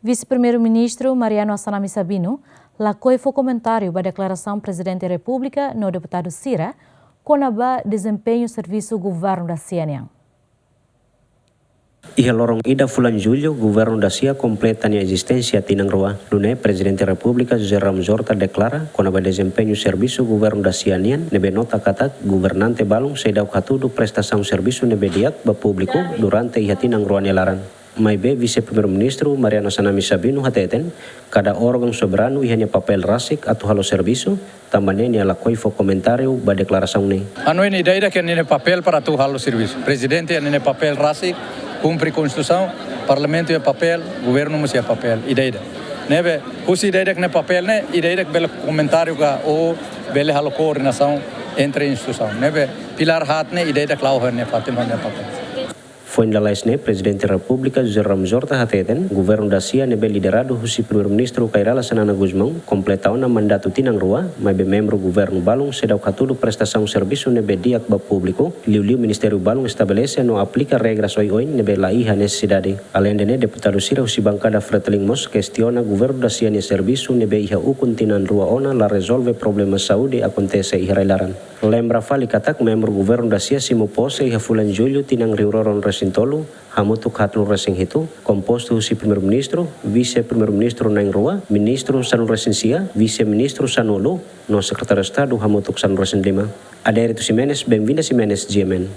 Vice-Primeiro-Ministro Mariano Assanami Sabino lacou comentário da declaração Presidente da República no deputado Cira com o desempenho serviço governo da CNN. Ia lorong ida fulan julho, governo da CIA completa a existência tinang rua. Lune, Presidente da República José Ramos Horta declara com o desempenho serviço governo da CIA nian, nebe nota kata governante balong sedau katudu prestação serviço nebe diak ba público durante ia tinang rua nelaran. Maibe Vice-Primeiro-Ministro Mariano Assanami Sabino hateten, cada órgão soberano ihanya papel rasik atau halo serviço, também ia lacoi comentário ba declaração ne. Ano ini ideia que nene papel para tu halo serviço. Presidente nene papel rasik, cumpre Constituição, Parlamento é papel, governo mas é papel, ideia. Nebe, os ideia que ne papel ne, ideia que belo comentário ka ou belo halo coordenação entre instituição. Nebe, pilar hat ne ideia que lá o ne fatin ne papel. Foi na laisne Presidente da República José Ramos Horta hateten, governo da CIA nebe liderado husi Primeiro-Ministro Kairala Sanana Guzmão, completau na mandato tinang rua, maibe membro governo balong sedau katudu prestação serviço nebe diak ba público, liu Ministério balong estabelece no aplica regras oi nebe la iha necessidade. Além de deputado Cira husi bancada Freteling Mos questiona governo da CIA ne serviço nebe iha ukun tinang rua ona la resolve problemas saúde acontece iha railaran. Lembra fali katak membro governo da CIA simo pose iha fulan julho tinang riuroron Sintolo, hamutuk hatlu resing hitu, komposto si Primeiro-Ministro, Vice-Primeiro-Ministro nang rua, Ministro sanu resing sia, Vice-Ministro sanu lo, no Secretário de Estado hamutuk sanu resing lima. Adérito Ximenes, bem-vinda Ximenes, GMN.